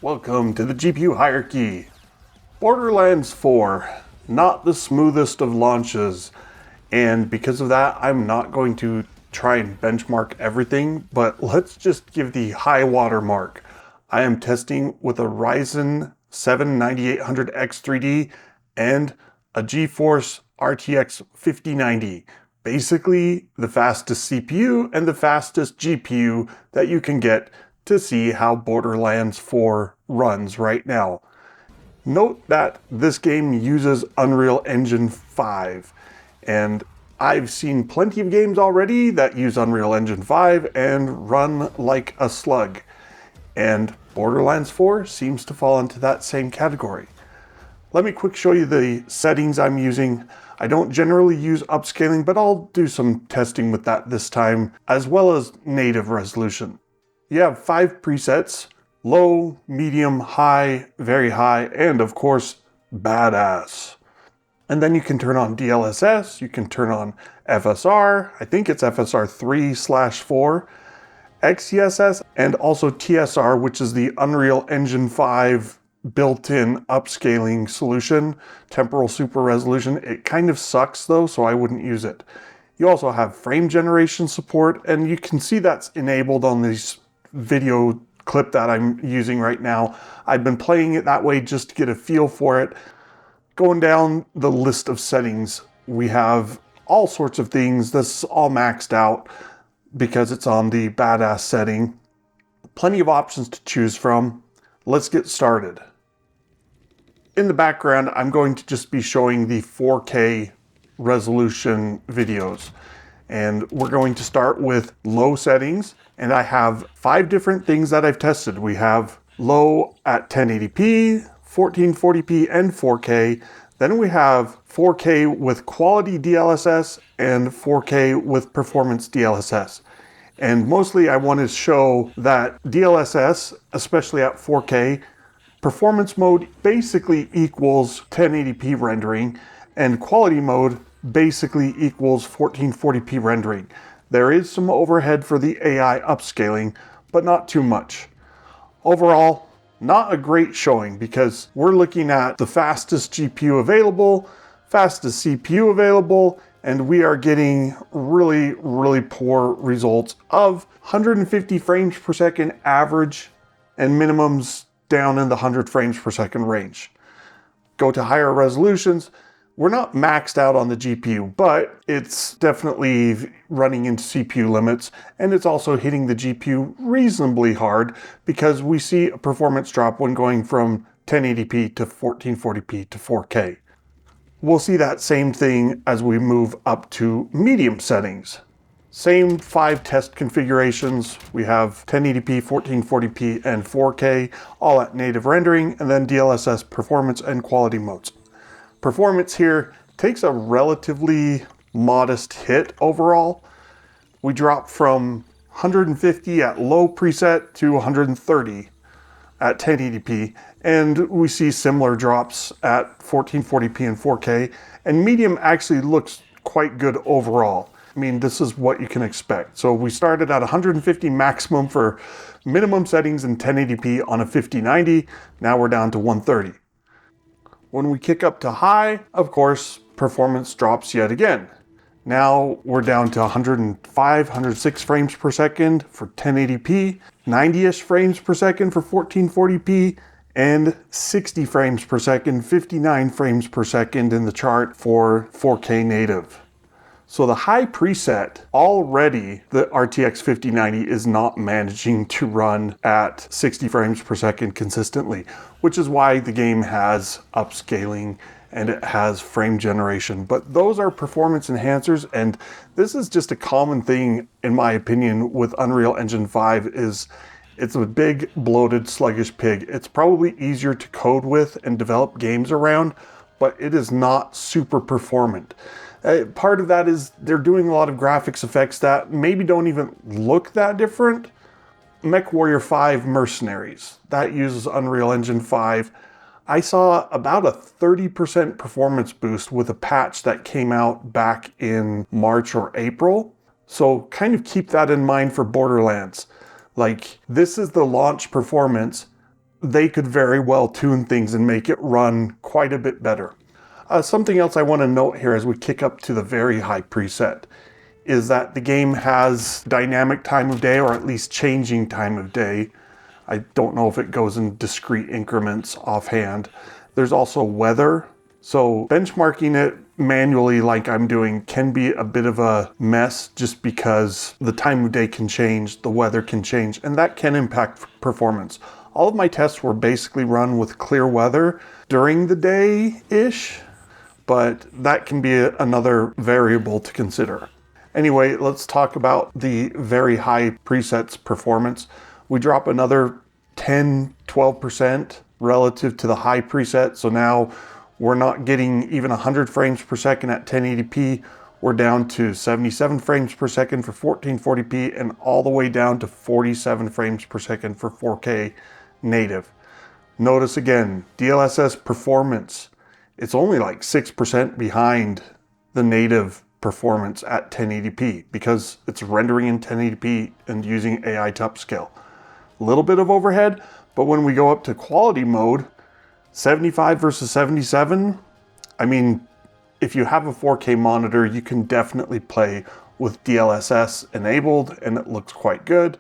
Welcome to the GPU hierarchy. Borderlands 4, not the smoothest of launches, and because of that, I'm not going to try and benchmark everything, but let's just give the high water mark. I am testing with a Ryzen 7 9800X3D and a GeForce RTX 5090. Basically, the fastest CPU and the fastest GPU that you can get to see how Borderlands 4 runs right now. Note that this game uses Unreal Engine 5, and I've seen plenty of games already that use Unreal Engine 5 and run like a slug, and Borderlands 4 seems to fall into that same category. Let me quick show you the settings I'm using. I don't generally use upscaling, but I'll do some testing with that this time, as well as native resolution. You have 5 presets: low, medium, high, very high, and of course, badass. And then you can turn on DLSS, you can turn on FSR, I think it's FSR 3/4, XeSS, and also TSR, which is the Unreal Engine 5 built-in upscaling solution, temporal super resolution. It kind of sucks though, so I wouldn't use it. You also have frame generation support, and you can see that's enabled on this video clip that I'm using right now. I've been playing it that way just to get a feel for it. Going down the list of settings, we have all sorts of things. This is all maxed out because it's on the badass setting. Plenty of options to choose from. Let's get started. In the background, I'm going to just be showing the 4K resolution videos. And we're going to start with low settings. And I have 5 different things that I've tested. We have low at 1080p, 1440p, and 4K. Then we have 4K with quality DLSS and 4K with performance DLSS. And mostly I want to show that DLSS, especially at 4K, performance mode basically equals 1080p rendering, and quality mode basically equals 1440p rendering. There is some overhead for the AI upscaling, but not too much. Overall, not a great showing because we're looking at the fastest GPU available, fastest CPU available, and we are getting really poor results of 150 frames per second average and minimums down in the 100 frames per second range. Go to higher resolutions. We're not maxed out on the GPU, but it's definitely running into CPU limits, and it's also hitting the GPU reasonably hard because we see a performance drop when going from 1080p to 1440p to 4K. We'll see that same thing as we move up to medium settings. Same 5 test configurations. We have 1080p, 1440p, and 4K, all at native rendering, and then DLSS performance and quality modes. Performance here takes a relatively modest hit overall. We drop from 150 at low preset to 130 at 1080p, and we see similar drops at 1440p and 4K, and medium actually looks quite good overall. I mean, this is what you can expect. So we started at 150 maximum for minimum settings in 1080p on a 5090. Now we're down to 130. When we kick up to high, of course, performance drops yet again. Now we're down to 105, 106 frames per second for 1080p, 90-ish frames per second for 1440p, and 60 frames per second, 59 frames per second in the chart for 4K native. So the high preset, already the RTX 5090 is not managing to run at 60 frames per second consistently, which is why the game has upscaling and it has frame generation. But those are performance enhancers, and this is just a common thing, in my opinion, with Unreal Engine 5 is it's a big, bloated, sluggish pig. It's probably easier to code with and develop games around, but it is not super performant. Part of that is they're doing a lot of graphics effects that maybe don't even look that different. MechWarrior 5 Mercenaries, that uses Unreal Engine 5. I saw about a 30% performance boost with a patch that came out back in March or April. So kind of keep that in mind for Borderlands. Like, this is the launch performance, they could very well tune things and make it run quite a bit better. Something else I want to note here as we kick up to the very high preset is that the game has dynamic time of day, or at least changing time of day. I don't know if it goes in discrete increments offhand. There's also weather. So benchmarking it manually like I'm doing can be a bit of a mess, just because the time of day can change, the weather can change, and that can impact performance. All of my tests were basically run with clear weather during the day-ish, but that can be another variable to consider. Anyway, let's talk about the very high presets performance. We drop another 10-12% relative to the high preset. So now we're not getting even 100 frames per second at 1080p. We're down to 77 frames per second for 1440p and all the way down to 47 frames per second for 4K native. Notice again, DLSS Performance, it's only like 6% behind the native performance at 1080p because it's rendering in 1080p and using AI to upscale. A little bit of overhead, but when we go up to quality mode, 75 versus 77, I mean, if you have a 4K monitor, you can definitely play with DLSS enabled and it looks quite good,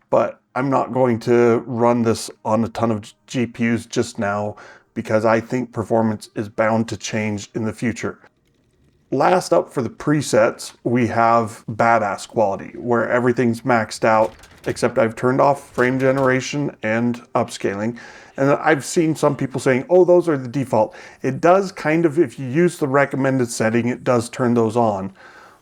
but I'm not going to run this on a ton of GPUs just now because I think performance is bound to change in the future. Last up for the presets, we have badass quality, where everything's maxed out, except I've turned off frame generation and upscaling. And I've seen some people saying, oh, those are the default. It does kind of, if you use the recommended setting, it does turn those on.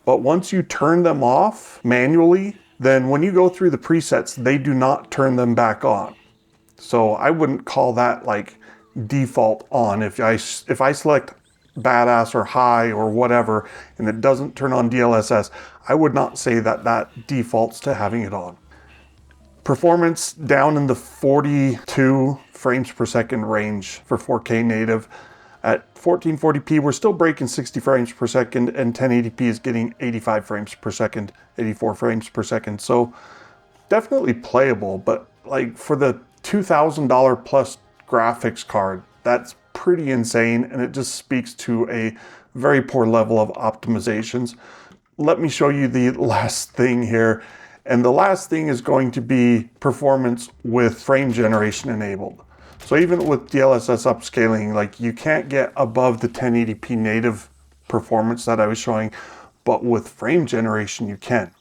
But once you turn them off manually, then when you go through the presets, they do not turn them back on. So I wouldn't call that like default on. If I select badass or high or whatever, and it doesn't turn on DLSS, I would not say that that defaults to having it on. Performance down in the 42 frames per second range for 4K native. At 1440p, we're still breaking 60 frames per second, and 1080p is getting 85 frames per second, 84 frames per second. So definitely playable, but like for the $2,000 plus graphics card, that's pretty insane, and it just speaks to a very poor level of optimizations. Let me show you the last thing here, and the last thing is going to be performance with frame generation enabled. So even with DLSS upscaling, like you can't get above the 1080p native performance that I was showing, but with frame generation you can.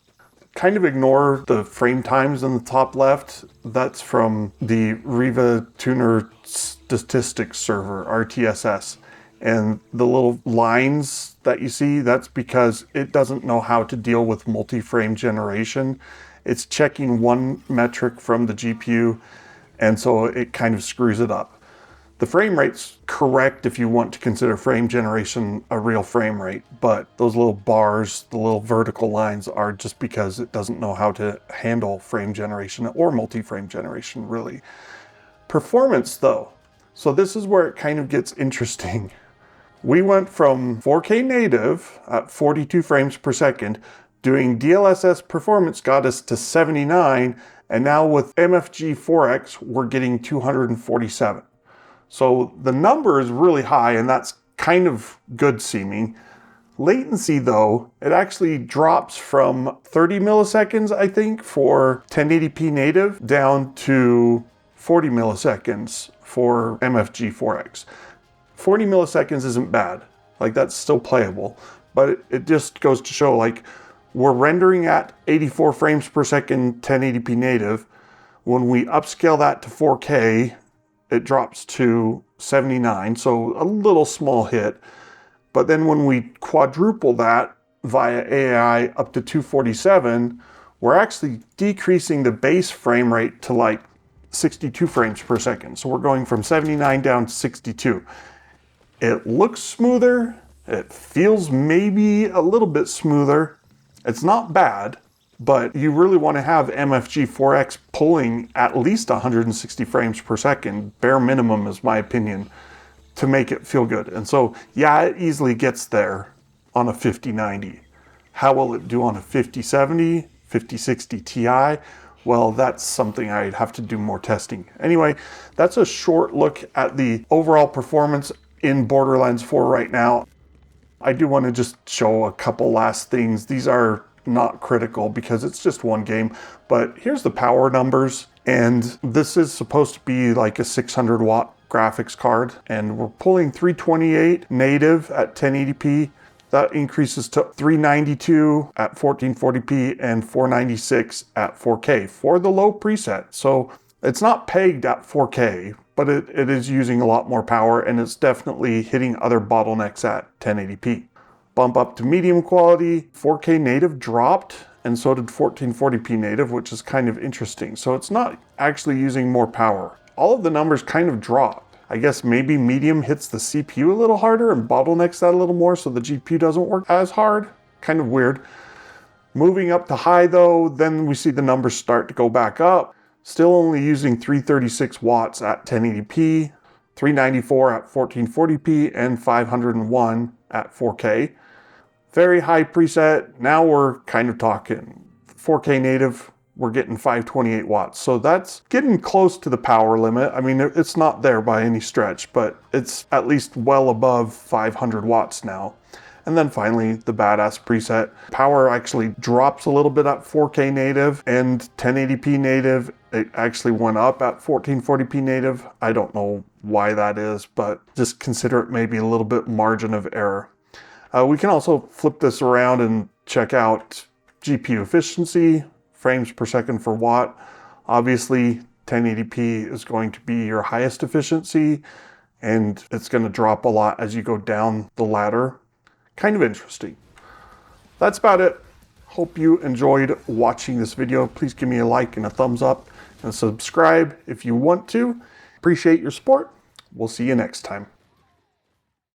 Kind of ignore the frame times in the top left. That's from the Riva Tuner Statistics Server, RTSS. And the little lines that you see, that's because it doesn't know how to deal with multi-frame generation. It's checking one metric from the GPU, and so it kind of screws it up. The frame rate's correct if you want to consider frame generation a real frame rate, but those little bars, the little vertical lines, are just because it doesn't know how to handle frame generation or multi-frame generation, really. Performance, though. So this is where it kind of gets interesting. We went from 4K native at 42 frames per second, doing DLSS Performance got us to 79, and now with MFG 4X, we're getting 247. So the number is really high, and that's kind of good seeming. Latency, though, it actually drops from 30 milliseconds, I think, for 1080p native down to 40 milliseconds for MFG 4X. 40 milliseconds isn't bad. Like, that's still playable, but it just goes to show, like, we're rendering at 84 frames per second 1080p native. When we upscale that to 4K, it drops to 79, so a little small hit. But then when we quadruple that via AI up to 247, we're actually decreasing the base frame rate to like 62 frames per second. So we're going from 79 down to 62. It looks smoother. It feels maybe a little bit smoother. It's not bad, but you really want to have MFG 4X pulling at least 160 frames per second, bare minimum is my opinion, to make it feel good. And so, yeah, it easily gets there on a 5090. How will it do on a 5070, 5060 Ti? Well, that's something I'd have to do more testing. Anyway, that's a short look at the overall performance in Borderlands 4 right now. I do want to just show a couple last things. These are not critical because it's just one game, but here's the power numbers. And this is supposed to be like a 600 watt graphics card, and we're pulling 328 native at 1080p. That increases to 392 at 1440p and 496 at 4K for the low preset. So it's not pegged at 4K, but it is using a lot more power, and it's definitely hitting other bottlenecks at 1080p. Bump up to medium quality, 4K native dropped, and so did 1440p native, which is kind of interesting. So it's not actually using more power. All of the numbers kind of drop. I guess maybe medium hits the CPU a little harder and bottlenecks that a little more so the GPU doesn't work as hard. Kind of weird. Moving up to high though, then we see the numbers start to go back up. Still only using 336 watts at 1080p, 394 at 1440p, and 501 at 4K. Very high preset. Now we're kind of talking 4K native. We're getting 528 watts. So that's getting close to the power limit. I mean, it's not there by any stretch, but it's at least well above 500 watts now. And then finally, the badass preset. Power actually drops a little bit at 4K native and 1080p native. It actually went up at 1440p native. I don't know why that is, but just consider it maybe a little bit margin of error. We can also flip this around and check out GPU efficiency, frames per second for watt. Obviously, 1080p is going to be your highest efficiency, and it's going to drop a lot as you go down the ladder. Kind of interesting. That's about it. Hope you enjoyed watching this video. Please give me a like and a thumbs up, and subscribe if you want to. Appreciate your support. We'll see you next time.